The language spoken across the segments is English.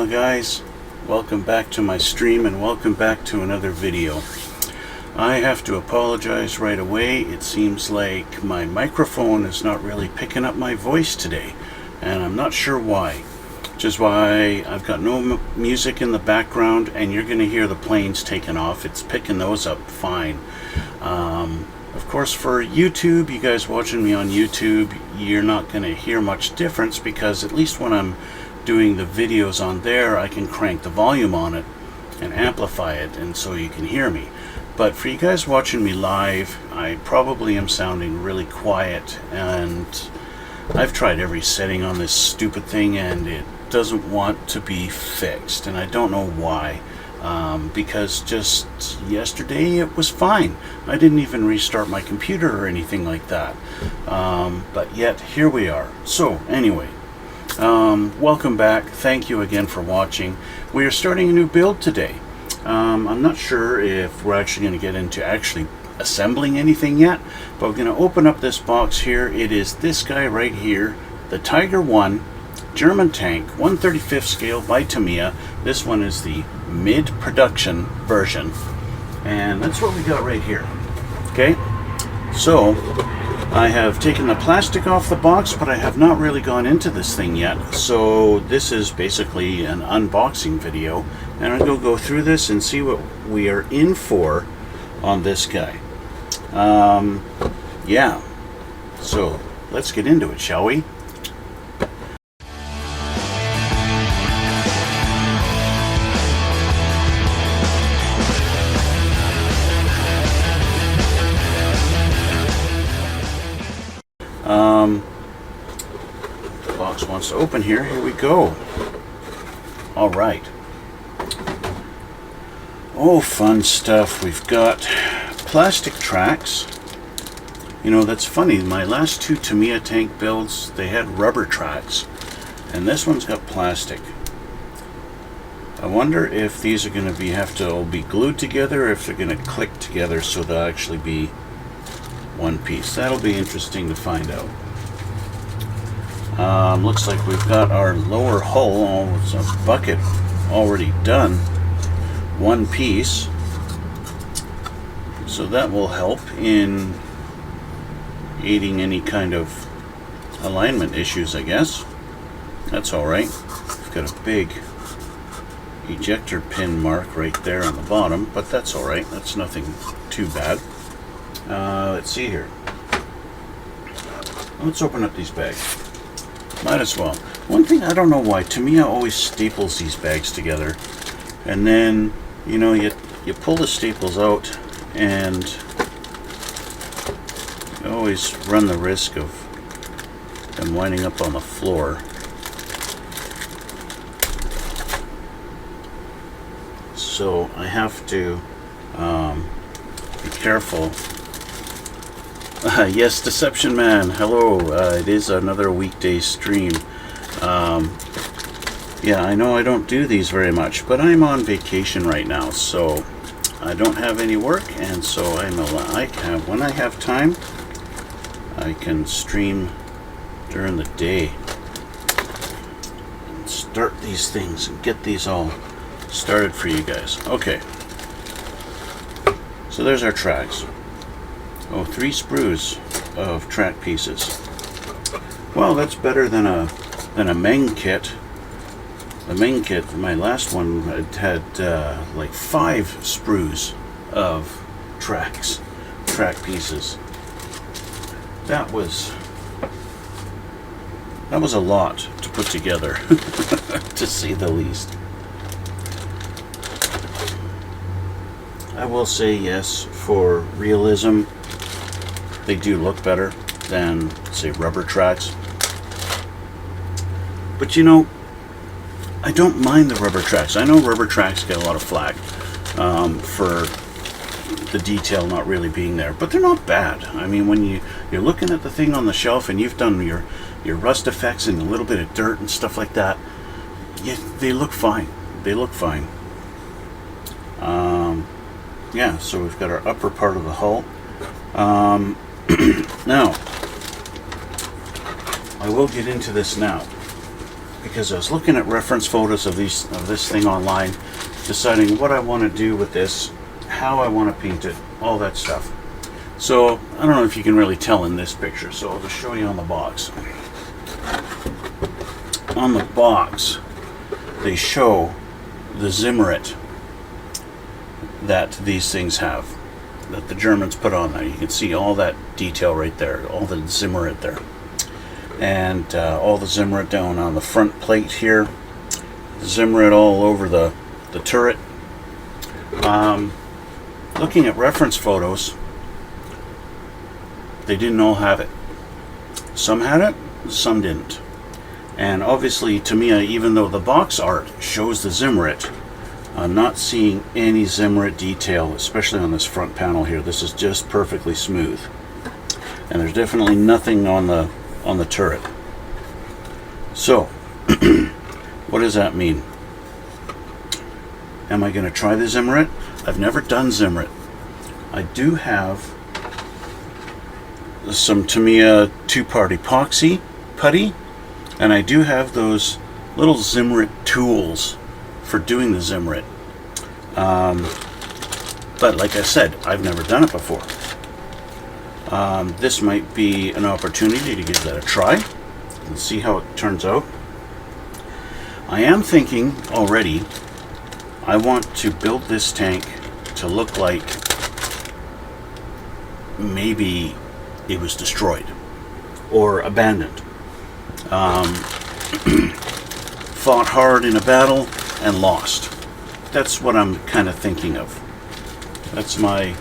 Guys, welcome back to my stream and welcome back to another video. I have to apologize right away. It seems like my microphone is not really picking up my voice today, and I'm not sure why. Which is why I've got no music in the background, and you're going to hear the planes taking off. It's picking those up fine. Of course, for YouTube, you guys watching me on YouTube, you're not going to hear much difference, because at least when I'm doing the videos on there, I can crank the volume on it and amplify it, and so you can hear me. But for you guys watching me live, I probably am sounding really quiet, and I've tried every setting on this stupid thing and it doesn't want to be fixed, and I don't know why. Because just yesterday it was fine. I didn't even restart my computer or anything like that. But yet here we are. So anyway, welcome back. Thank you again for watching. We are starting a new build today. I'm not sure if we're actually going to get into actually assembling anything yet, but we're going to open up this box here. It is this guy right here, the Tiger 1 German tank, 1/35th scale by Tamiya. This one is the mid-production version, and that's what we got right here. Okay, so I have taken the plastic off the box, but I have not really gone into this thing yet, so this is basically an unboxing video, and I'm going to go through this and see what we are in for on this guy. Yeah, so let's get into it, shall we? The box wants to open here. Here we go. All right. Oh, fun stuff. We've got plastic tracks. You know, that's funny. My last two Tamiya tank builds, they had rubber tracks, and this one's got plastic. I wonder if these are going to have to all be glued together, or if they're going to click together so they'll actually be one piece. That'll be interesting to find out. Looks like we've got our lower hull, it's a bucket already done, one piece, so that will help in aiding any kind of alignment issues, I guess. That's alright. We've got a big ejector pin mark right there on the bottom, but that's alright. That's nothing too bad. Let's see here. Let's open up these bags. Might as well. One thing, I don't know why, Tamiya always staples these bags together, and then, you know, you pull the staples out, and you always run the risk of them winding up on the floor. So I have to be careful. Yes, Deception Man, hello. It is another weekday stream. Yeah, I know I don't do these very much, but I'm on vacation right now, so I don't have any work, and so when I have time, I can stream during the day and start these things and get these all started for you guys. Okay, so there's our tracks. Oh, 3 sprues of track pieces. Well, that's better than a main kit. The main kit, my last one, had like 5 sprues of track pieces. That was a lot to put together, to say the least. I will say yes, for realism, they do look better than, say, rubber tracks. But you know, I don't mind the rubber tracks. I know rubber tracks get a lot of flack for the detail not really being there, but they're not bad. I mean, when you're looking at the thing on the shelf and you've done your rust effects and a little bit of dirt and stuff like that, yeah, they look fine. They look fine. Yeah, so we've got our upper part of the hull. Now, I will get into this now. because I was looking at reference photos of this thing online, deciding what I want to do with this, how I want to paint it, all that stuff. So I don't know if you can really tell in this picture, so I'll just show you on the box. On the box, they show the Zimmerit that these things have, that the Germans put on there. You can see all that detail right there, all the Zimmerit there. And all the Zimmerit down on the front plate here, Zimmerit all over the turret. Looking at reference photos, they didn't all have it. Some had it, some didn't. And obviously Tamiya, even though the box art shows the Zimmerit, I'm not seeing any Zimmerit detail, especially on this front panel here. This is just perfectly smooth. And there's definitely nothing on the turret. So, what does that mean? Am I going to try the Zimmerit? I've never done Zimmerit. I do have some Tamiya two-part epoxy putty, and I do have those little Zimmerit tools for doing the Zimmerit. But like I said, I've never done it before. This might be an opportunity to give that a try and see how it turns out. I am thinking already, I want to build this tank to look like maybe it was destroyed or abandoned. Fought hard in a battle and lost. That's what I'm kind of thinking of. That's my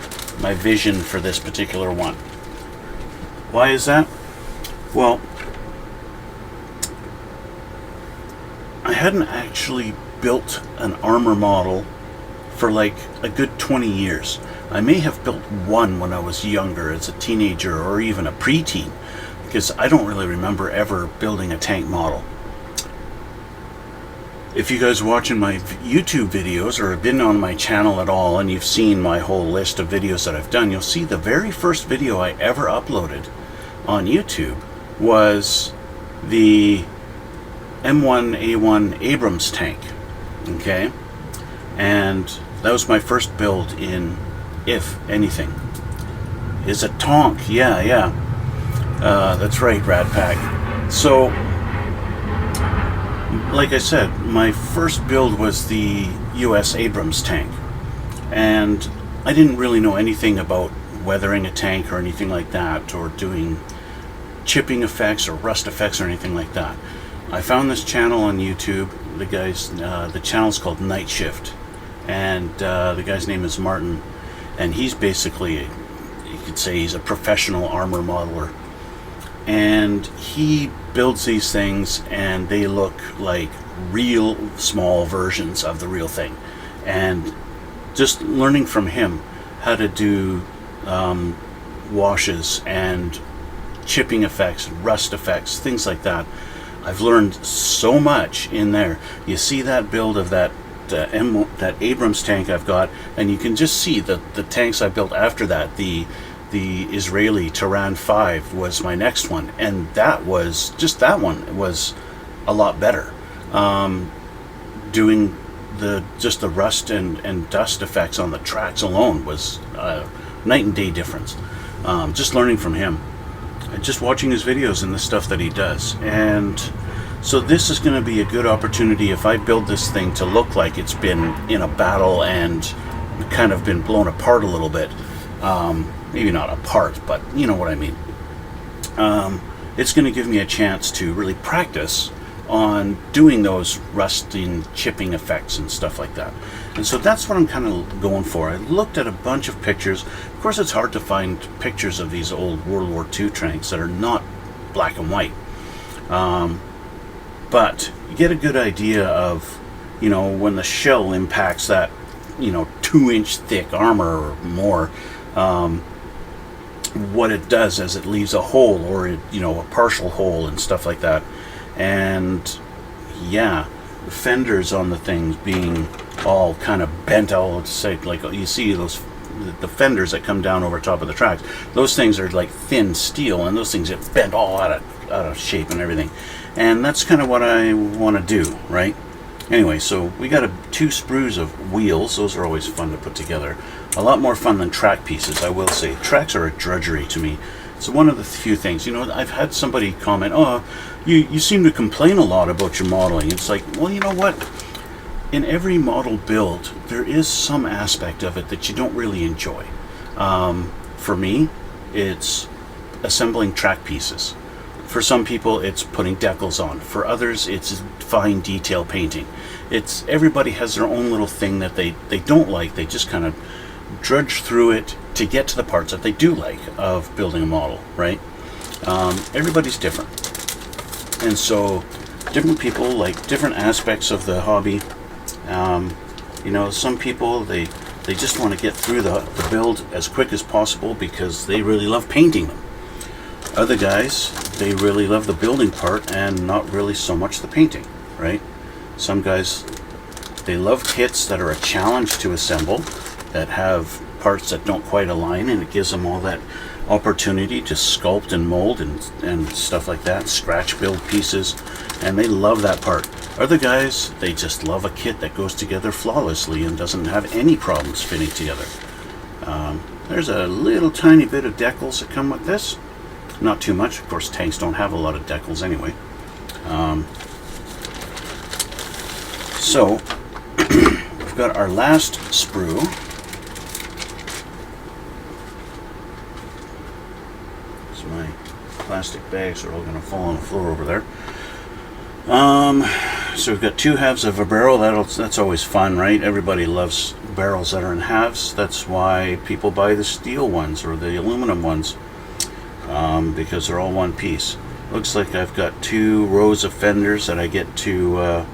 vision for this particular one. Why is that? Well, I hadn't actually built an armor model for like a good 20 years. I may have built one when I was younger, as a teenager or even a preteen, because I don't really remember ever building a tank model. If you guys watching my YouTube videos or have been on my channel at all and you've seen my whole list of videos that I've done, you'll see the very first video I ever uploaded on YouTube was the M1A1 Abrams tank. Okay? And that was my first build in, if anything. Is a Tonk. Yeah. That's right, Rat Pack. So, like I said, my first build was the US Abrams tank. And I didn't really know anything about weathering a tank or anything like that, or doing chipping effects or rust effects or anything like that. I found this channel on YouTube. The channel's called Night Shift, and the guy's name is Martin, and he's basically, you could say he's a professional armor modeler, and he builds these things and they look like real small versions of the real thing. And just learning from him how to do washes and chipping effects, rust effects, things like that, I've learned so much in there. You see that build of that Abrams tank I've got, and you can just see the tanks I built after that. The Israeli Tehran 5 was my next one, and that one was a lot better. Doing the rust and dust effects on the tracks alone was night and day difference. Just learning from him, and just watching his videos and the stuff that he does. And so this is going to be a good opportunity if I build this thing to look like it's been in a battle and kind of been blown apart a little bit. Maybe not apart, but you know what I mean. It's going to give me a chance to really practice on doing those rusting, chipping effects and stuff like that. And so that's what I'm kind of going for. I looked at a bunch of pictures. Of course, it's hard to find pictures of these old World War II tanks that are not black and white. But you get a good idea of, when the shell impacts that, 2-inch thick armor or more, what it does as it leaves a hole, or a partial hole and stuff like that. And yeah, the fenders on the things being all kind of bent out, say, like you see the fenders that come down over top of the tracks. Those things are like thin steel, and those things get bent all out of shape and everything. And that's kind of what I want to do, right? Anyway, so we got 2 sprues of wheels. Those are always fun to put together. A lot more fun than track pieces, I will say. Tracks are a drudgery to me. It's one of the few things. You know, I've had somebody comment, oh, you seem to complain a lot about your modeling. It's like, well, you know what? In every model build, there is some aspect of it that you don't really enjoy. For me, it's assembling track pieces. For some people, it's putting decals on. For others, it's fine detail painting. Everybody has their own little thing that they don't like. They just kind of drudge through it to get to the parts that they do like of building a model, right? Everybody's different. And so different people like different aspects of the hobby. You know, some people, they just want to get through the build as quick as possible because they really love painting them. Other guys, they really love the building part and not really so much the painting, right? Some guys, they love kits that are a challenge to assemble, that have parts that don't quite align, and it gives them all that opportunity to sculpt and mold and stuff like that, scratch build pieces, and they love that part. Other guys, they just love a kit that goes together flawlessly and doesn't have any problems fitting together. There's a little tiny bit of decals that come with this. Not too much. Of course, tanks don't have a lot of decals anyway. So, we've got our last sprue. So my plastic bags are all going to fall on the floor over there. So we've got 2 halves of a barrel. That's always fun, right? Everybody loves barrels that are in halves. That's why people buy the steel ones or the aluminum ones. Because they're all one piece. Looks like I've got 2 rows of fenders that I get to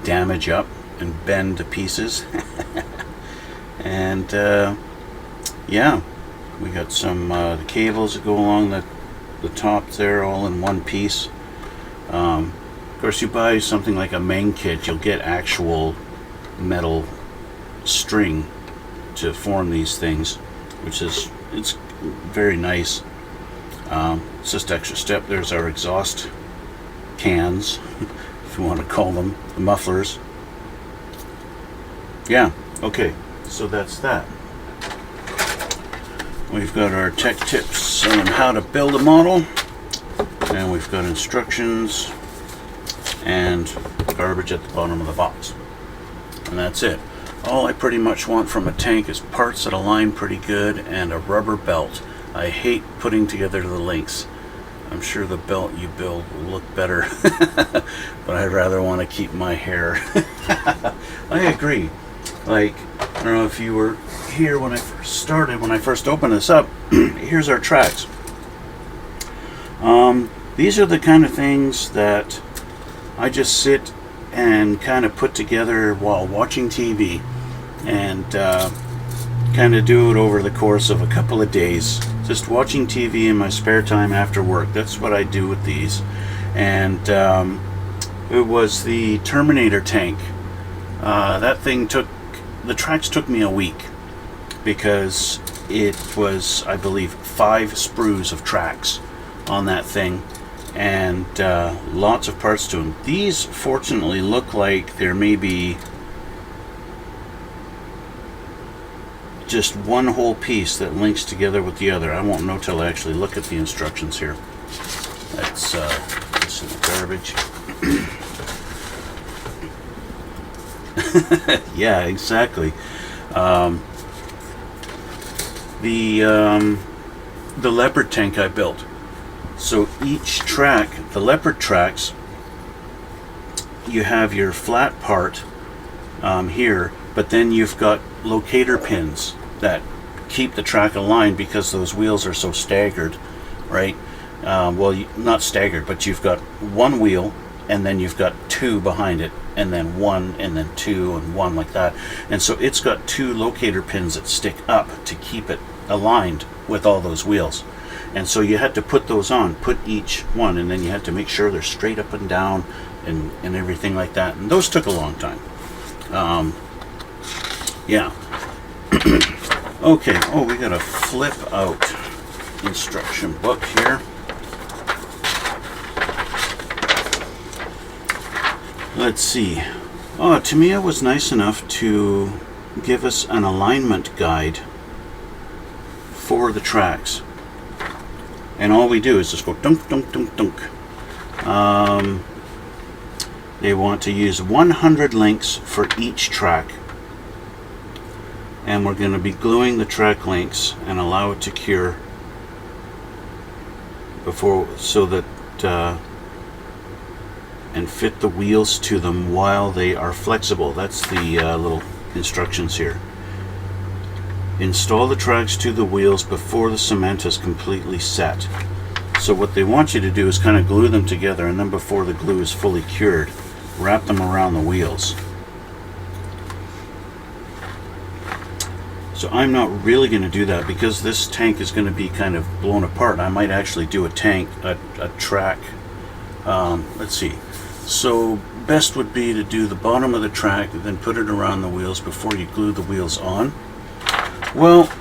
damage up and bend to pieces. And yeah, we got some the cables that go along the top there, all in one piece. Of course, you buy something like a main kit, you'll get actual metal string to form these things, which is very nice. It's just extra step. There's our exhaust cans, if you want to call them, the mufflers. Yeah, okay, so that's that. We've got our tech tips on how to build a model, and we've got instructions and garbage at the bottom of the box. And that's it. All I pretty much want from a tank is parts that align pretty good and a rubber belt. I hate putting together the links. I'm sure the belt you build will look better, but I'd rather want to keep my hair. I agree. Like, I don't know if you were here when I first started, when I first opened this up. Here's our tracks. These are the kind of things that I just sit and kind of put together while watching TV, and kind of do it over the course of a couple of days. Just watching TV in my spare time after work. That's what I do with these. And it was the Terminator tank. That thing the tracks took me a week because it was, I believe, 5 sprues of tracks on that thing, and lots of parts to them. These fortunately look like there may be just one whole piece that links together with the other. I won't know till I actually look at the instructions here. That's this in the garbage. Yeah, exactly. The Leopard tank I built. So each track, the Leopard tracks, you have your flat part here, but then you've got locator pins that keep the track aligned because those wheels are so staggered, right? Well, not staggered, but you've got one wheel and then you've got 2 behind it, and then 1 and then 2 and 1, like that. And so it's got 2 locator pins that stick up to keep it aligned with all those wheels. And so you had to put those on, put each one, and then you had to make sure they're straight up and down and everything like that. And those took a long time. Yeah. Okay, oh, we got a flip out instruction book here. Let's see. Oh, Tamiya was nice enough to give us an alignment guide for the tracks. And all we do is just go dunk, dunk, dunk, dunk. They want to use 100 links for each track. And we're going to be gluing the track links and allow it to cure before, so that and fit the wheels to them while they are flexible. That's the little instructions here. Install the tracks to the wheels before the cement is completely set. So what they want you to do is kind of glue them together, and then before the glue is fully cured, wrap them around the wheels. So I'm not really going to do that because this tank is going to be kind of blown apart. I might actually do a track. Let's see. So best would be to do the bottom of the track, then put it around the wheels before you glue the wheels on. Well,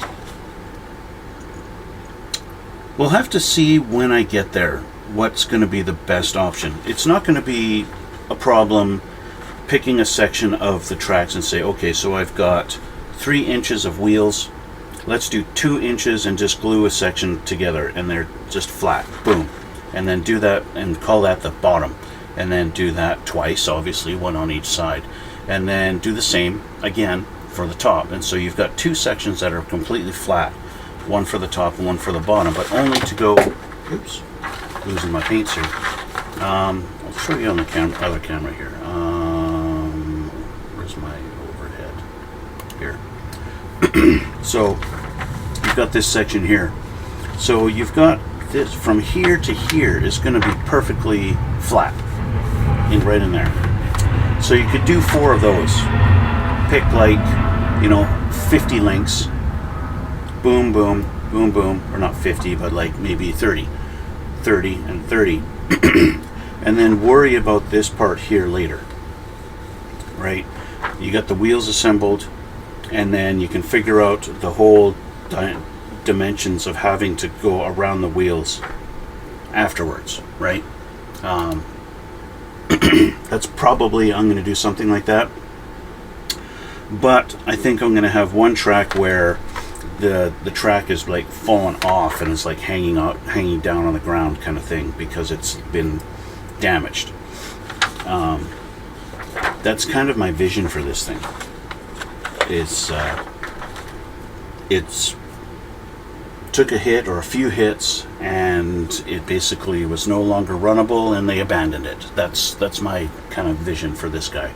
we'll have to see when I get there what's going to be the best option. It's not going to be a problem picking a section of the tracks and say, okay, so I've got 3 inches of wheels, let's do 2 inches and just glue a section together and they're just flat, boom, and then do that and call that the bottom, and then do that twice, obviously, one on each side, and then do the same again for the top. And so you've got 2 sections that are completely flat, one for the top and one for the bottom, but only to go, oops, losing my paints here. I'll show you on the other camera here. Where's my overhead? Here. So you've got this section here. So you've got this from here to here is going to be perfectly flat, right in there. So you could do 4 of those. Pick like, 50 links. Boom, boom, boom, boom. Or not 50, but like maybe 30. 30 and 30. And then worry about this part here later. Right? You got the wheels assembled, and then you can figure out the whole dimensions of having to go around the wheels afterwards, right? That's probably, I'm going to do something like that. But I think I'm going to have one track where the track is like fallen off and it's like hanging down on the ground kind of thing because it's been damaged. That's kind of my vision for this thing. It's took a hit or a few hits and it basically was no longer runnable and they abandoned it. That's my kind of vision for this guy.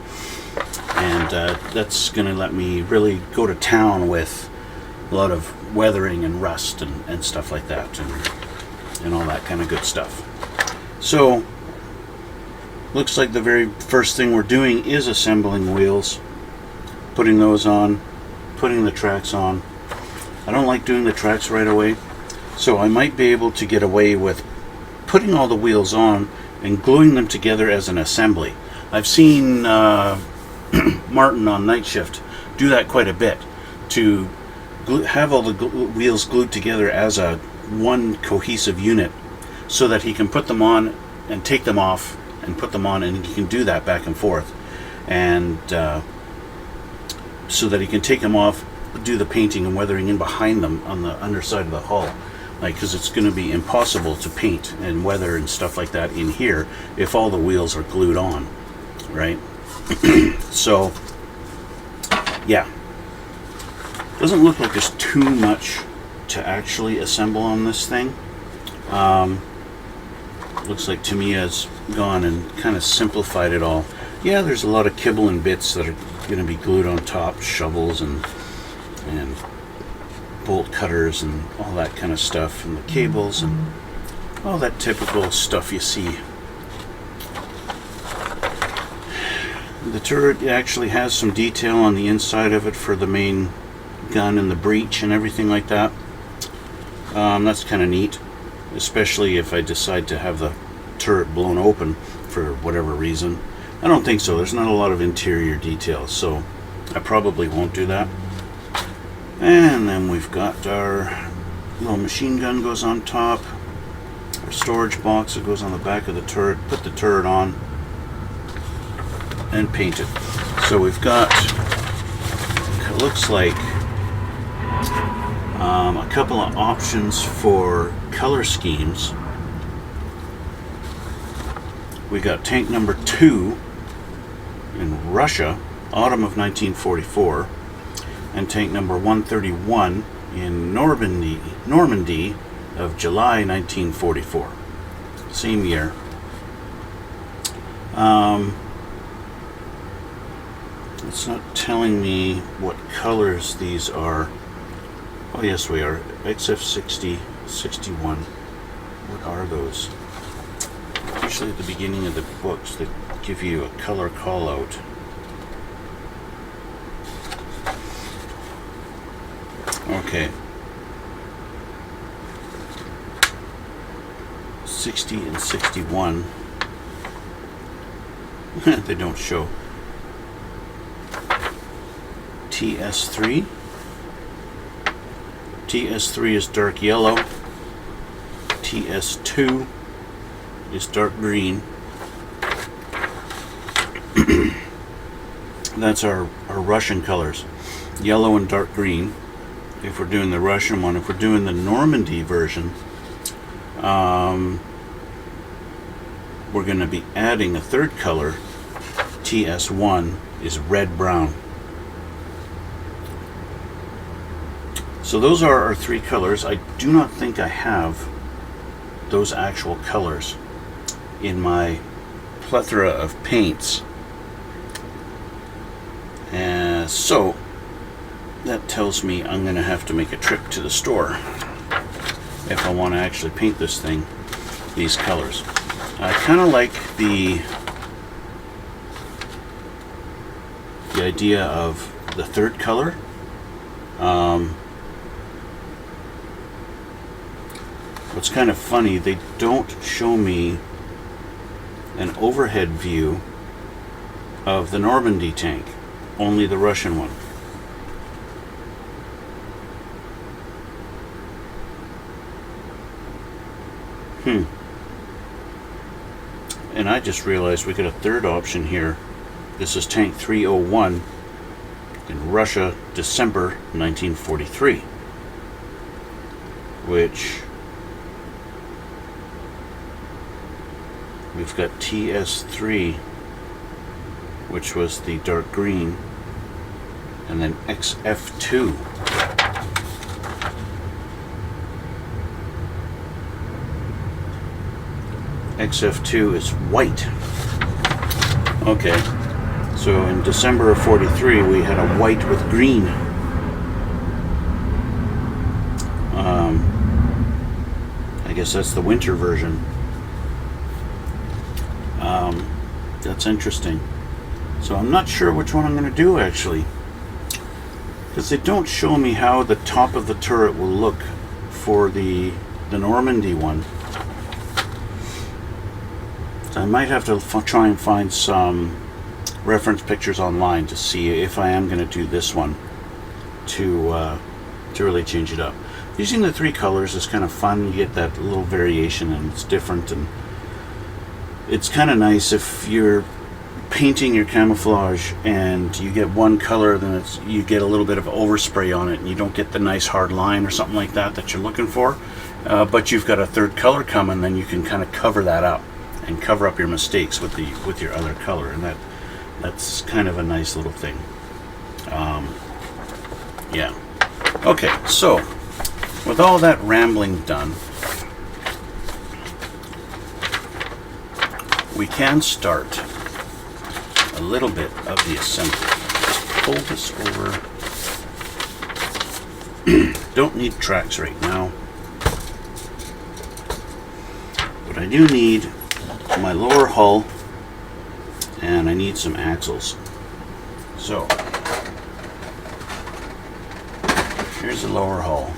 And that's going to let me really go to town with a lot of weathering and rust and stuff like that, and all that kind of good stuff. So looks like the very first thing we're doing is assembling wheels, putting those on, putting the tracks on. I don't like doing the tracks right away, so I might be able to get away with putting all the wheels on and gluing them together as an assembly. I've seen Martin on Night Shift do that quite a bit, to have all the wheels glued together as a one cohesive unit, so that he can put them on and take them off and put them on, and he can do that back and forth, and so that he can take them off, do the painting and weathering in behind them on the underside of the hull, like, because it's going to be impossible to paint and weather and stuff like that in here if all the wheels are glued on, right? So yeah, doesn't look like there's too much to actually assemble on this thing. Looks like Tamiya's gone and kind of simplified it all. Yeah, there's a lot of kibble and bits that are going to be glued on top, shovels and bolt cutters and all that kind of stuff, and the cables and all that typical stuff you see. The turret actually has some detail on the inside of it for the main gun and the breech and everything like that. That's kind of neat, especially if I decide to have the turret blown open for whatever reason. I don't think so. There's not a lot of interior details, so I probably won't do that. And then we've got our little machine gun goes on top, our storage box that goes on the back of the turret. Put the turret on. and paint it. So we've got, it looks like a couple of options for color schemes. We got tank number 2 in Russia, autumn of 1944, and tank number 131 in Normandy of July 1944. Same year. It's not telling me what colors these are. Oh yes, we are. XF60, 61. What are those? Usually at the beginning of the books they give you a color call out. Okay. 60 and 61. They don't show. TS3. TS3 is dark yellow. TS2 is dark green. That's our Russian colors. Yellow and dark green. If we're doing the Russian one. If we're doing the Normandy version, we're going to be adding a third color. TS1 is red-brown. So those are our 3 colors. I do not think I have those actual colors in my plethora of paints. So that tells me I'm going to have to make a trip to the store if I want to actually paint this thing these colors. I kind of like the idea of the third color. What's kind of funny, they don't show me an overhead view of the Normandy tank, only the Russian one. And I just realized we got a third option here. This is tank 301 in Russia, December 1943, which we've got TS3, which was the dark green, and then XF2. XF2 is white. Okay, so in December of 43 we had a white with green. I guess that's the winter version. That's interesting. So I'm not sure which one I'm going to do actually, because they don't show me how the top of the turret will look for the Normandy one. So I might have to try and find some reference pictures online to see if I am going to do this one to really change it up. Using the 3 colors is kind of fun. You get that little variation and it's different, and it's kind of nice if you're painting your camouflage and you get one color, then you get a little bit of overspray on it and you don't get the nice hard line or something like that you're looking for, but you've got a third color coming, then you can kind of cover that up and cover up your mistakes with your other color, and that's kind of a nice little thing. Yeah. Okay, so with all that rambling done, we can start a little bit of the assembly. Just pull this over. Don't need tracks right now, but I do need my lower hull, and I need some axles. So here's the lower hull,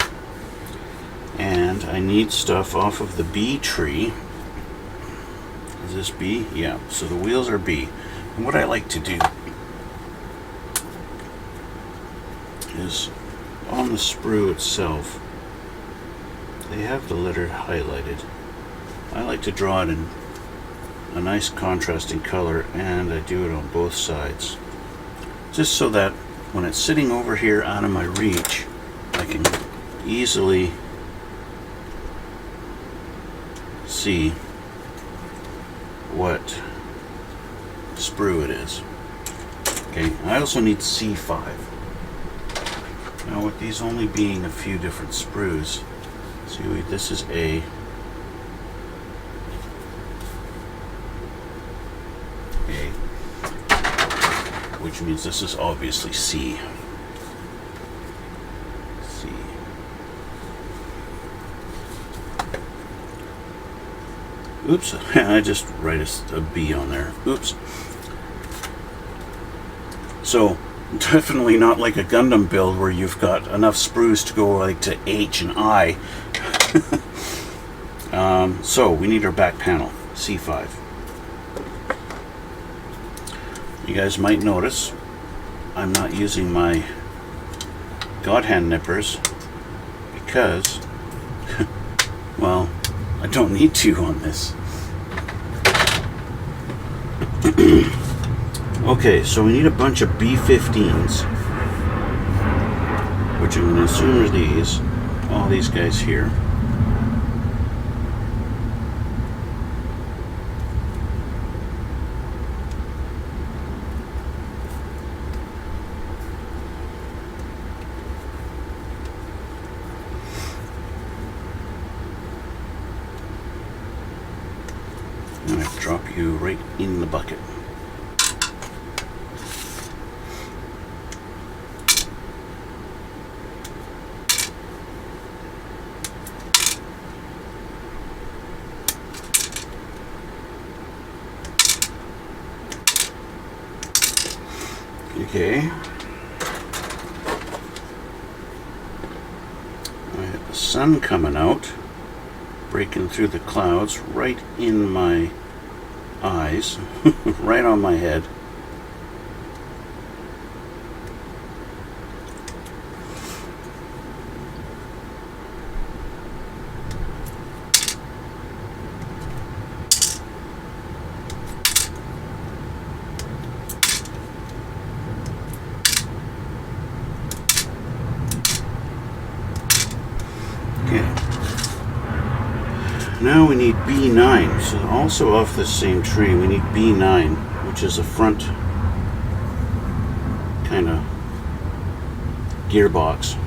and I need stuff off of the B tree. Is this B? Yeah, so the wheels are B. And what I like to do is on the sprue itself, they have the letter highlighted. I like to draw it in a nice contrasting color, and I do it on both sides, just so that when it's sitting over here out of my reach, I can easily see what sprue it is. Okay, I also need C5. Now with these only being a few different sprues, see, this is A, which means this is obviously C. C. Oops, I just write a B on there. Oops. So, definitely not like a Gundam build where you've got enough sprues to go like to H and I. So, we need our back panel, C5. You guys might notice I'm not using my God hand nippers because, well, I don't need to on this. Okay, so we need a bunch of B15s, which I'm going to assume are these, all these guys here. I'm going to drop you right in the bucket. Okay. I have the sun coming out, breaking through the clouds right in my eyes, right on my head. Now we need B9, so also off this same tree we need B9, which is a front kind of gearbox.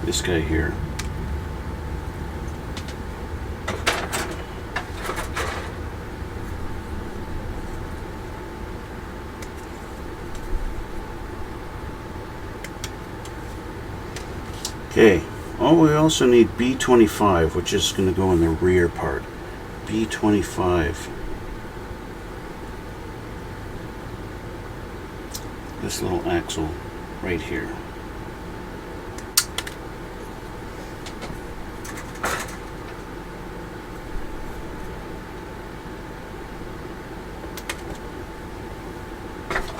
This guy here. Okay, we also need B25, which is going to go in the rear part. B25. This little axle right here.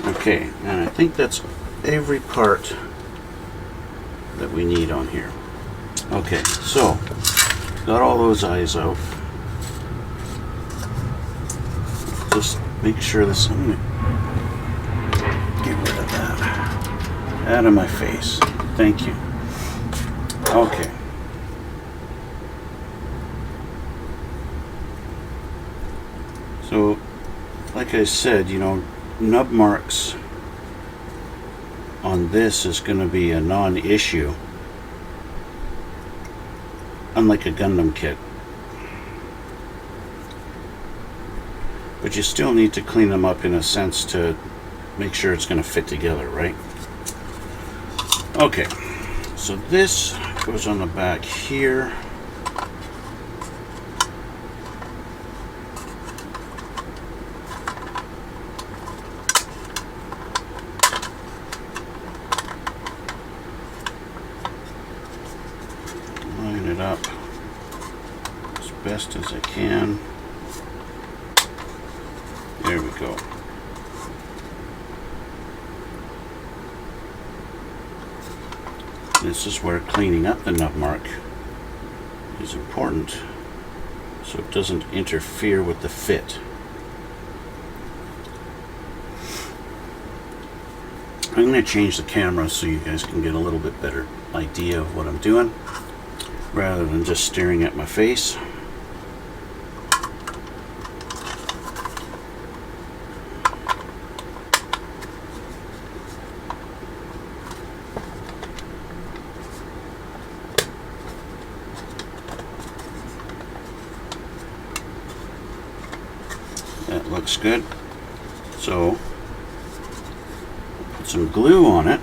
Okay, and I think that's every part that we need on here. Okay, so got all those eyes out. Just make sure this, I'm gonna get rid of that out of my face. Thank you. Okay. So, like I said, you know, nub marks on this is going to be a non-issue, unlike a Gundam kit. But you still need to clean them up in a sense to make sure it's going to fit together, right? Okay, so this goes on the back here. Line it up as best as I can. There we go. This is where cleaning up the nub mark is important so it doesn't interfere with the fit. I'm going to change the camera so you guys can get a little bit better idea of what I'm doing rather than just staring at my face. That looks good. So put some glue on it.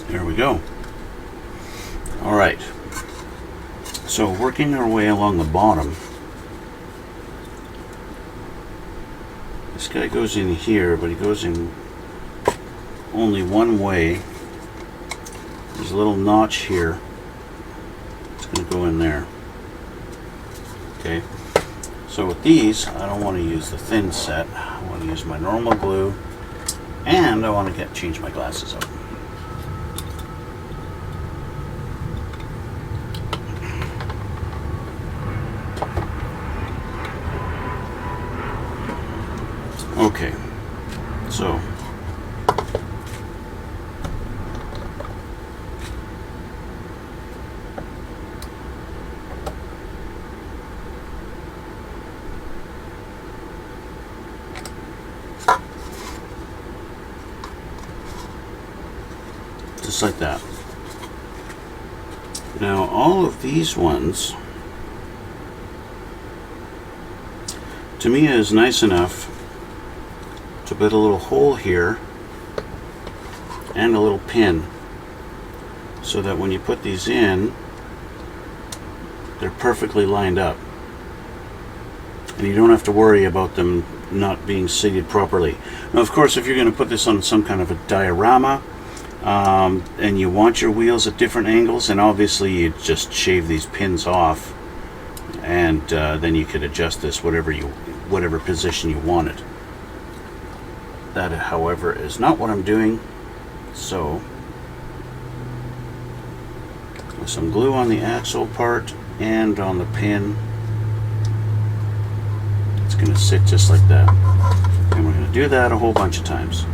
There we go. All right. So working our way along the bottom, this guy goes in here, but he goes in only one way. There's a little notch here. It's going to go in there. Okay. So with these, I don't want to use the thin set. I want to use my normal glue, and I want to change my glasses out. Okay, so just like that. Now all of these ones, Tamiya is nice enough to put a little hole here and a little pin so that when you put these in, they're perfectly lined up and you don't have to worry about them not being seated properly. Now of course, if you're going to put this on some kind of a diorama and you want your wheels at different angles, then obviously you just shave these pins off and then you could adjust this whatever position you want it. That, however, is not what I'm doing. So, with some glue on the axle part and on the pin, it's going to sit just like that. And we're going to do that a whole bunch of times.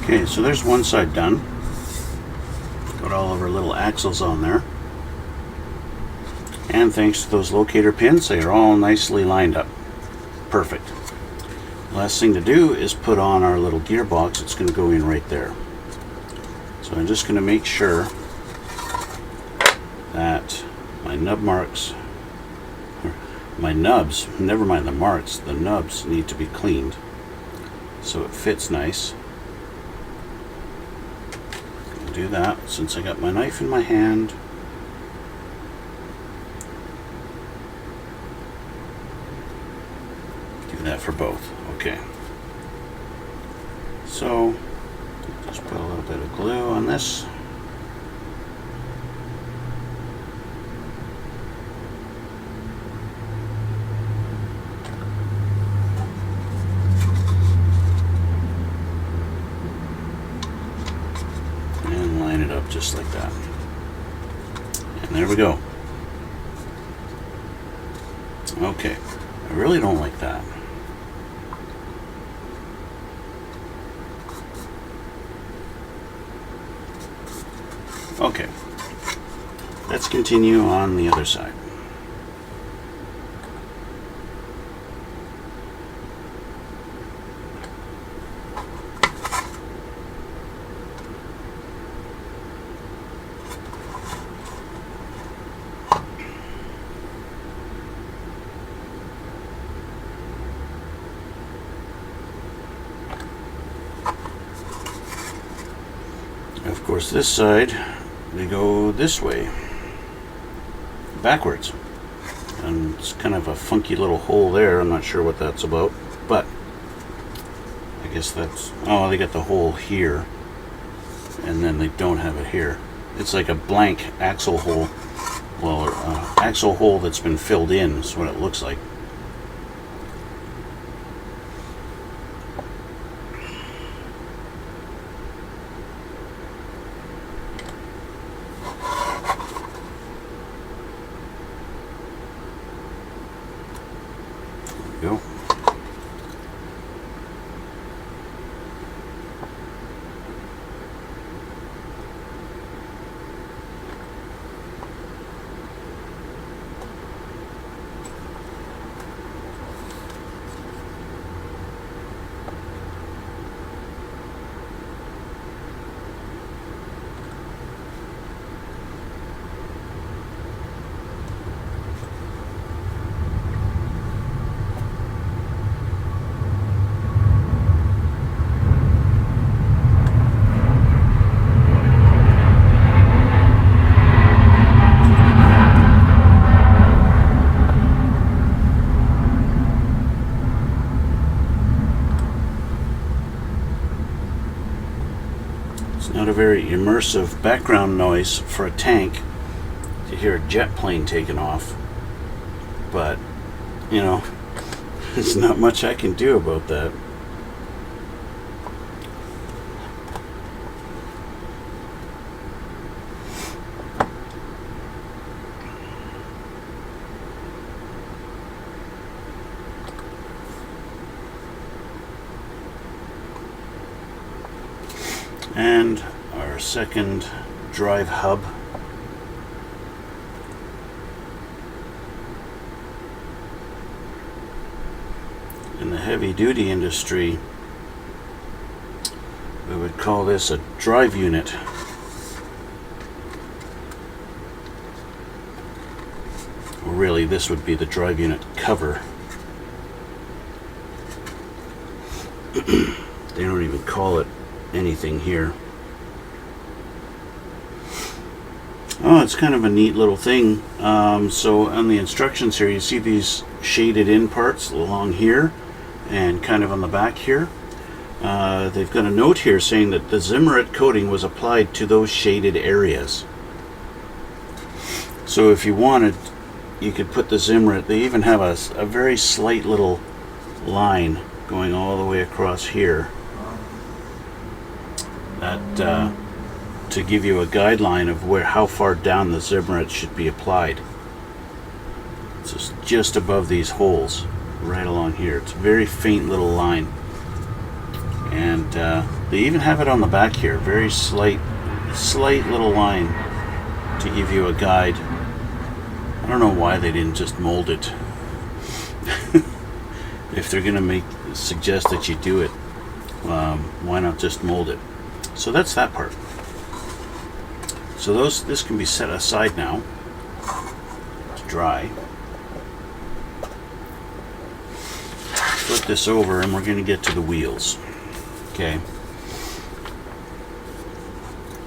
Okay, so there's one side done. Got all of our little axles on there. And thanks to those locator pins, they are all nicely lined up. Perfect. Last thing to do is put on our little gearbox. It's going to go in right there. So I'm just going to make sure that my nub marks, my nubs, never mind the marks, the nubs need to be cleaned so it fits nice. I'll do that since I got my knife in my hand. Do that for both. Okay. So just put a little bit of glue on this. And line it up just like that. And there we go. Okay. I really don't like that. Okay, let's continue on the other side. Of course, this side, we go this way, backwards, and it's kind of a funky little hole there. I'm not sure what that's about, but I guess that's, oh, they got the hole here and then they don't have it here. It's like a blank axle hole, well, axle hole that's been filled in is what it looks like. Go. Not a very immersive background noise for a tank to hear a jet plane taking off, but you know, there's not much I can do about that. And our second drive hub. In the heavy duty industry, we would call this a drive unit. Or really, this would be the drive unit cover. They don't even call it anything here. Oh, it's kind of a neat little thing. So on the instructions here, you see these shaded in parts along here and kind of on the back here. They've got a note here saying that the Zimmerit coating was applied to those shaded areas. So if you wanted, you could put the Zimmerit. They even have a very slight little line going all the way across here. That to give you a guideline of how far down the Zimmerit should be applied. It's just above these holes, right along here. It's a very faint little line, and they even have it on the back here. Very slight little line to give you a guide I don't know why they didn't just mold it. If they're gonna suggest that you do it, why not just mold it? So that's that part. So this can be set aside now to dry. Flip this over and we're going to get to the wheels. Okay.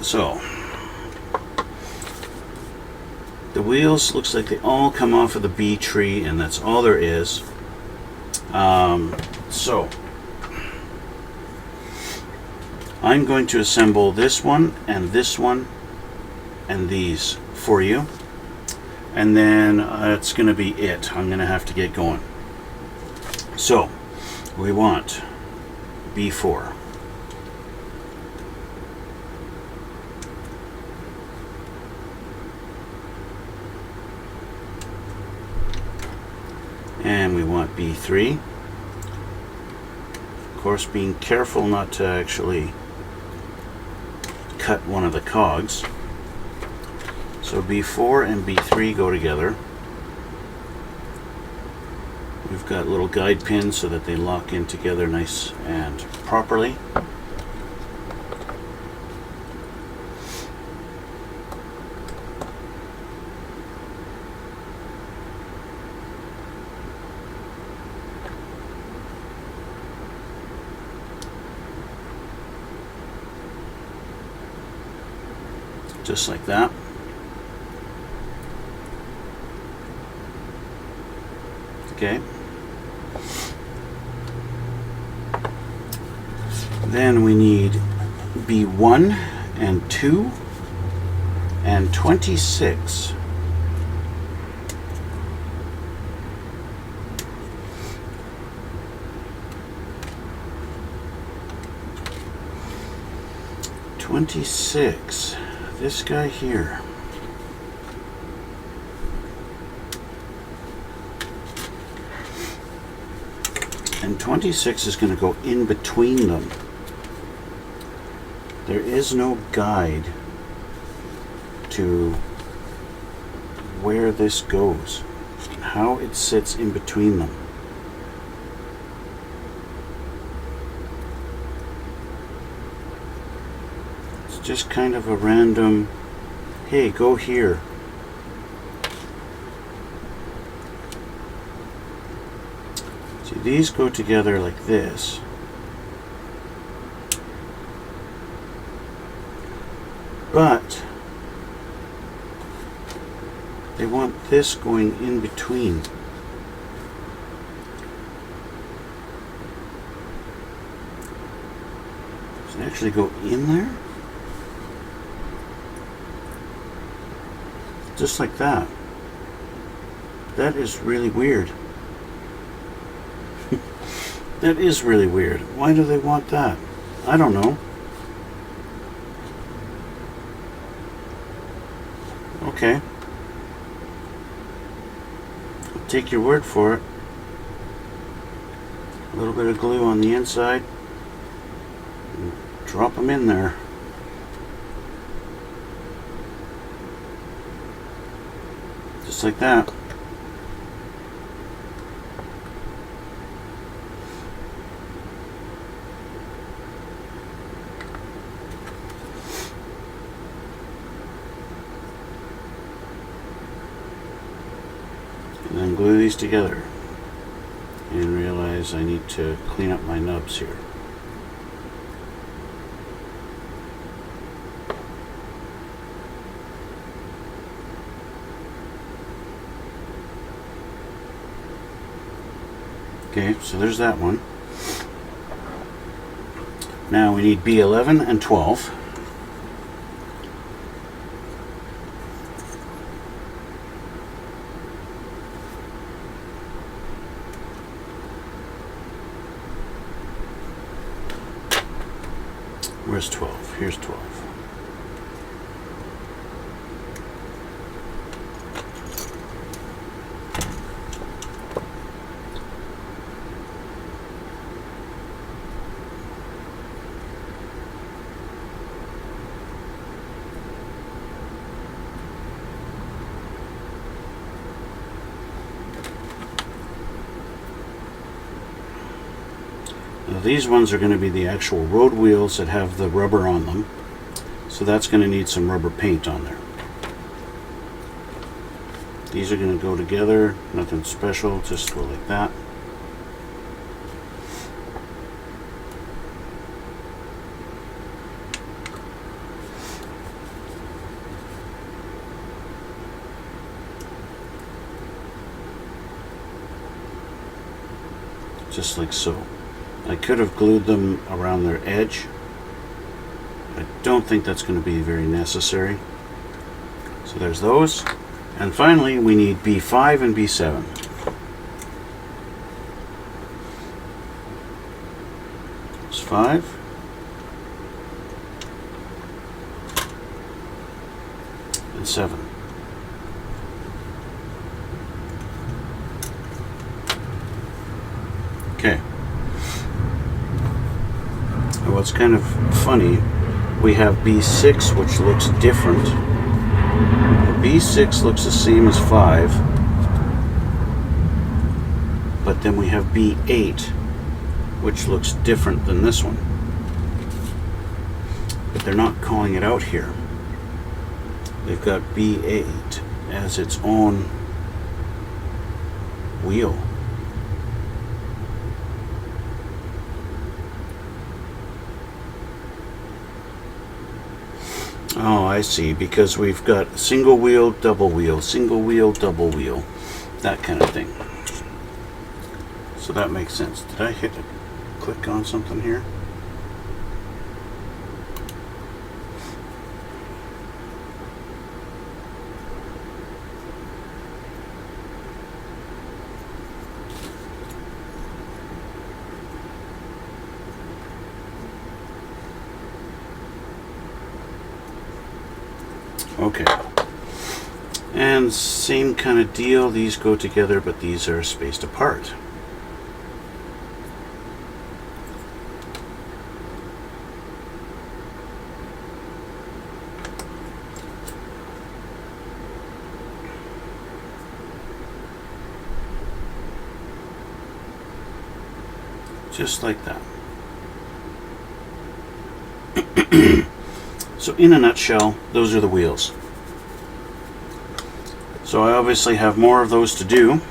So the wheels, looks like they all come off of the B tree, and that's all there is. So I'm going to assemble this one and these for you, and then it's going to be it. I'm going to have to get going. So we want B4. And we want B3. Of course, being careful not to actually cut one of the cogs. So B4 and B3 go together. We've got little guide pins so that they lock in together nice and properly. Just like that. Okay. Then we need B1 and 2 and 26. This guy here. And 26 is going to go in between them. There is no guide to where this goes, how it sits in between them. It's just kind of a random, hey, go here. See, these go together like this. But they want this going in between. Does it actually go in there? Just like that. That is really weird. That is really weird. Why do they want that? I don't know. Okay. I'll take your word for it. A little bit of glue on the inside. And drop them in there. Just like that. And then glue these together and realize I need to clean up my nubs here. Okay, so there's that one. Now we need B11 and 12. Where's 12? Here's 12. Now these ones are going to be the actual road wheels that have the rubber on them, so that's going to need some rubber paint on there. These are going to go together, nothing special, just go like that. Just like so. I could have glued them around their edge. I don't think that's going to be very necessary. So there's those. And finally, we need B5 and B7. There's 5. And 7. Okay. And what's kind of funny, we have B6, which looks different. B6 looks the same as 5, but then we have B8, which looks different than this one. But they're not calling it out here. They've got B8 as its own wheel. Oh, I see, because we've got single wheel, double wheel, single wheel, double wheel, that kind of thing. So that makes sense. Did I click on something here? Okay, and same kind of deal, these go together, but these are spaced apart. Just like that. So in a nutshell, those are the wheels. So I obviously have more of those to do.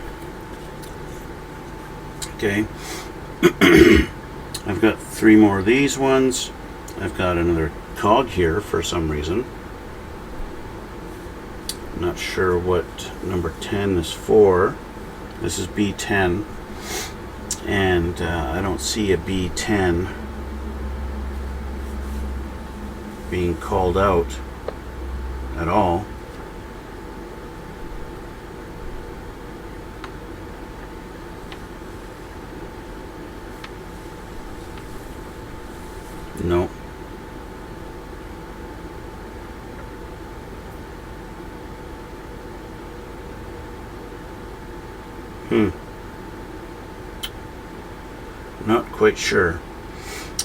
Okay. I've got 3 more of these ones. I've got another cog here for some reason. I'm not sure what number 10 is for. This is B10. And I don't see a B10 being called out at all. No. Not quite sure.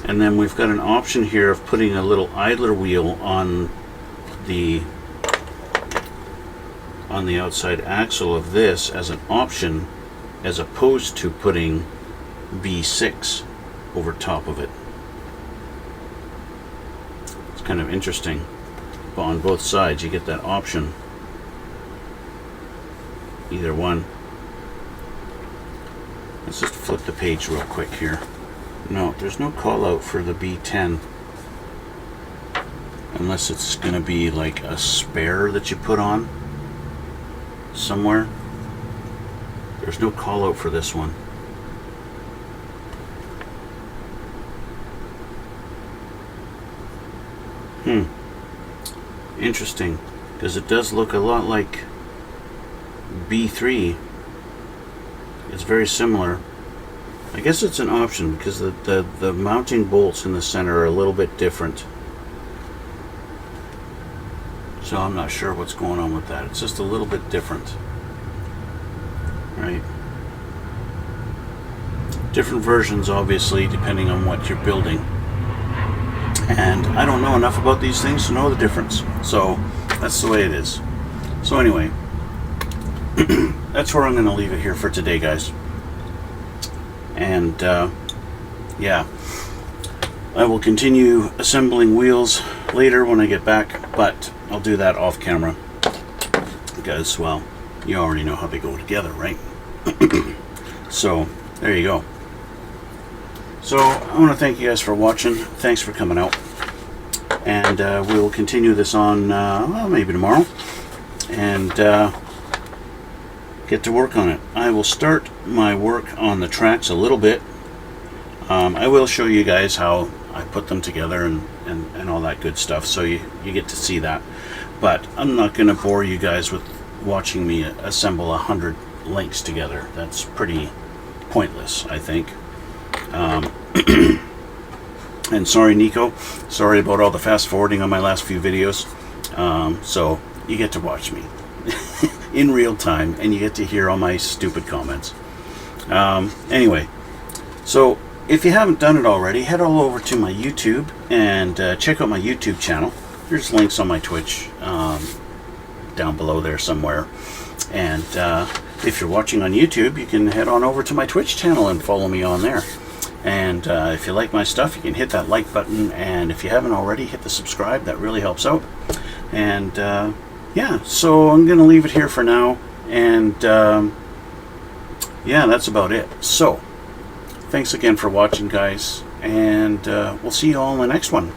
And then we've got an option here of putting a little idler wheel on the outside axle of this as an option, as opposed to putting B6 over top of it. It's kind of interesting. But on both sides you get that option. Either one. Let's just flip the page real quick here. No, there's no call out for the B10. Unless it's going to be like a spare that you put on somewhere. There's no call out for this one. Interesting, because it does look a lot like B3. It's very similar. I guess it's an option because the mounting bolts in the center are a little bit different. So I'm not sure what's going on with that. It's just a little bit different. Right? Different versions, obviously, depending on what you're building. And I don't know enough about these things to know the difference. So that's the way it is. So anyway, that's where I'm going to leave it here for today, guys. And yeah, I will continue assembling wheels later when I get back, but I'll do that off camera because, well, you already know how they go together, right? So there you go. So I want to thank you guys for watching. Thanks for coming out, and we will continue this on well, maybe tomorrow, and get to work on it. I will start my work on the tracks a little bit. I will show you guys how I put them together and all that good stuff, so you get to see that. But I'm not going to bore you guys with watching me assemble 100 links together. That's pretty pointless, I think. And sorry, Nico. Sorry about all the fast forwarding on my last few videos. So you get to watch me in real time, and you get to hear all my stupid comments. Anyway, so if you haven't done it already, head all over to my YouTube and check out my YouTube channel. There's links on my Twitch down below there somewhere. And if you're watching on YouTube, you can head on over to my Twitch channel and follow me on there. And if you like my stuff, you can hit that like button. And if you haven't already, hit the subscribe. That really helps out. And yeah, so I'm going to leave it here for now. And yeah, that's about it. So thanks again for watching, guys. And we'll see you all in the next one.